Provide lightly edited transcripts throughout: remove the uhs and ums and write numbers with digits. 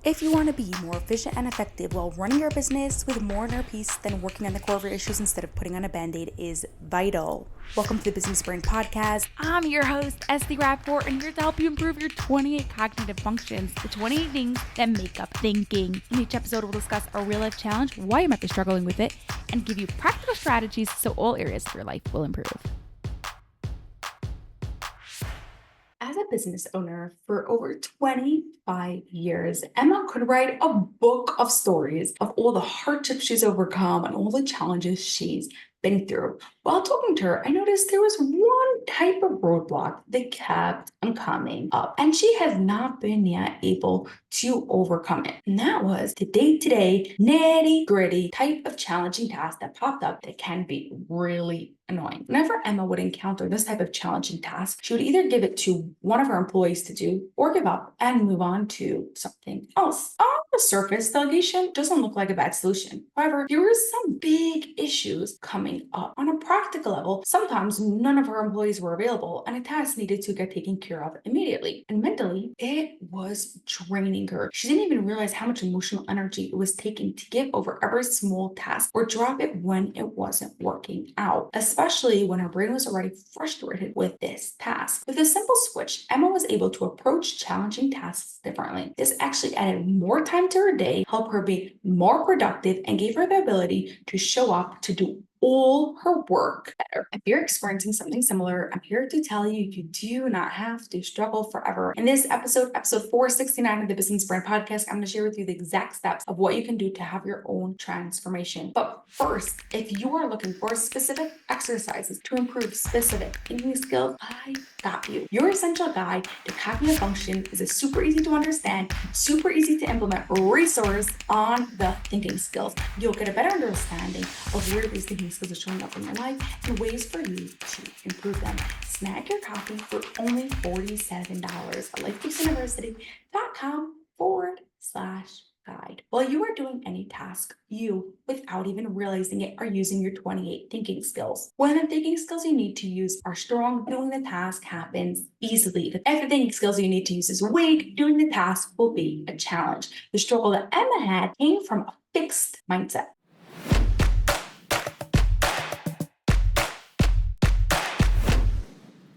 If you want to be more efficient and effective while running your business with more inner peace, then working on the core of your issues instead of putting on a band-aid is vital. Welcome to the Business Brain Podcast. I'm your host, Esty Rapport, and here to help you improve your 28 cognitive functions, the 28 things that make up thinking. In each episode, we'll discuss a real-life challenge, why you might be struggling with it, and give you practical strategies so all areas of your life will improve. As a business owner for over 25 years, Emma could write a book of stories of all the hardships she's overcome and all the challenges she's been through. While talking to her, I noticed there was one type of roadblock that kept on coming up, and she has not been yet able to overcome it. And that was the day-to-day, nitty-gritty type of challenging task that popped up that can be really annoying. Whenever Emma would encounter this type of challenging task, she would either give it to one of her employees to do or give up and move on to something else. On the surface, delegation doesn't look like a bad solution. However, there were some big issues coming up. On a practical level, sometimes none of her employees were available and a task needed to get taken care of immediately. And mentally, it was draining her. She didn't even realize how much emotional energy it was taking to give over every small task or drop it when it wasn't working out, especially when her brain was already frustrated with this task. With a simple switch, Emma was able to approach challenging tasks differently. This actually added more time to her day, helped her be more productive, and gave her the ability to show up to do all her work better. If you're experiencing something similar, I'm here to tell you you do not have to struggle forever. In this episode 469 of the Business Brain Podcast, I'm going to share with you the exact steps of what you can do to have your own transformation. But first, if you are looking for specific exercises to improve specific thinking skills, I got you. Your essential guide to cognitive function is a super easy to understand, super easy to implement resource on the thinking skills. You'll get a better understanding of where these thinking skills are showing up in your life and ways for you to improve them. Snag your copy for only $47 at lifepeaceuniversity.com/guide. While you are doing any task, you, without even realizing it, are using your 28 thinking skills. When the thinking skills you need to use are strong, doing the task happens easily. If the thinking skills you need to use is weak, doing the task will be a challenge. The struggle that Emma had came from a fixed mindset.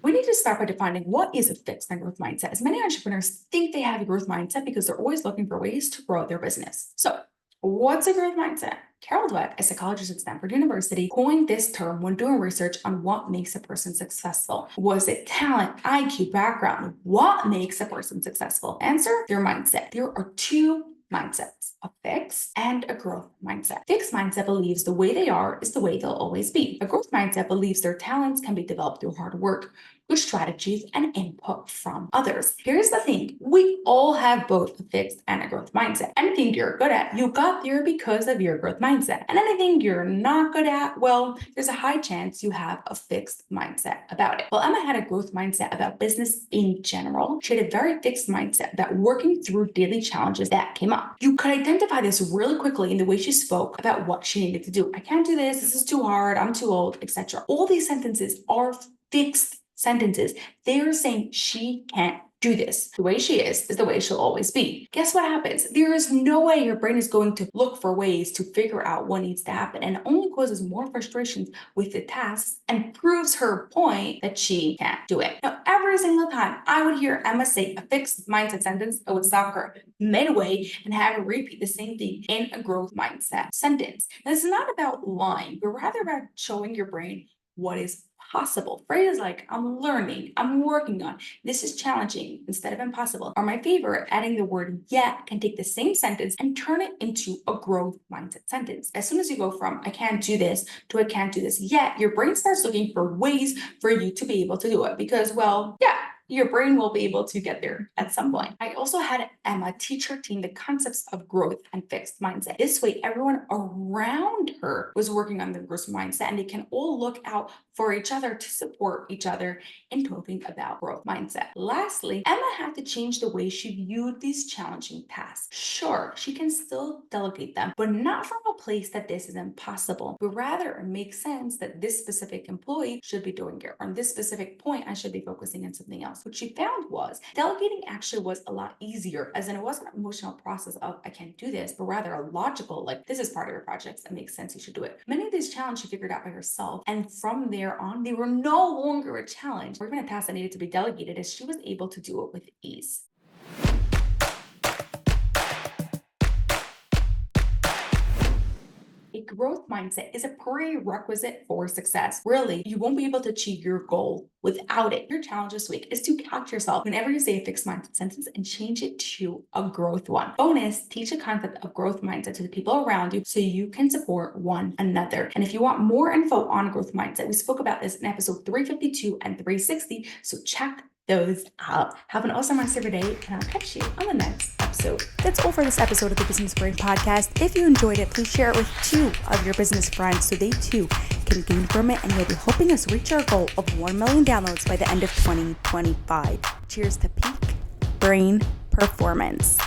We need to start by defining what is a fixed and growth mindset, as many entrepreneurs think they have a growth mindset because they're always looking for ways to grow their business. So, what's a growth mindset? Carol Dweck, a psychologist at Stanford University, coined this term when doing research on what makes a person successful. Was it talent, IQ, background? What makes a person successful? Answer, their mindset. There are two mindsets, a fixed and a growth mindset. Fixed mindset believes the way they are is the way they'll always be. A growth mindset believes their talents can be developed through hard work, good strategies, and input from others. Here's the thing, we all have both a fixed and a growth mindset. Anything you're good at, you got there because of your growth mindset. And anything you're not good at, well, there's a high chance you have a fixed mindset about it. Well, Emma had a growth mindset about business in general. She had a very fixed mindset about working through daily challenges that came up. You could identify this really quickly in the way she spoke about what she needed to do. I can't do this is too hard, I'm too old, etc. All these sentences are fixed sentences. They're saying she can't do this. The way she is the way she'll always be. Guess what happens? There is no way your brain is going to look for ways to figure out what needs to happen, and it only causes more frustrations with the tasks and proves her point that she can't do it. Now, every single time I would hear Emma say a fixed mindset sentence, I would stop her midway and have her repeat the same thing in a growth mindset sentence. Now, this is not about lying, but rather about showing your brain what is possible. Phrases like I'm learning, I'm working on, this is challenging instead of impossible are my favorite. Adding the word yet can take the same sentence and turn it into a growth mindset sentence. As soon as you go from I can't do this to I can't do this yet, your brain starts looking for ways for you to be able to do it because, well, yeah, your brain will be able to get there at some point. I also had Emma teach her team the concepts of growth and fixed mindset. This way, everyone around her was working on the growth mindset and they can all look out for each other to support each other in talking about growth mindset. Lastly, Emma had to change the way she viewed these challenging tasks. Sure, she can still delegate them, but not from a place that this is impossible, but rather it makes sense that this specific employee should be doing it, or on this specific point, I should be focusing on something else. else. What she found was delegating actually was a lot easier, as in it wasn't an emotional process of I can't do this, but rather a logical, like this is part of your projects. It makes sense. You should do it. Many of these challenges she figured out by herself. And from there on, they were no longer a challenge or even a task that needed to be delegated, as she was able to do it with ease. A growth mindset is a prerequisite for success. Really, you won't be able to achieve your goal without it. Your challenge this week is to catch yourself whenever you say a fixed mindset sentence and change it to a growth one. Bonus, teach the concept of growth mindset to the people around you so you can support one another. And if you want more info on growth mindset, we spoke about this in episode 352 and 360. So check those out. Have an awesome rest of your day, and I'll catch you on the next episode. That's all for this episode of the Business Brain Podcast. If you enjoyed it, please share it with 2 of your business friends so they too can gain from it, and you'll be helping us reach our goal of 1 million downloads by the end of 2025. Cheers to peak brain performance.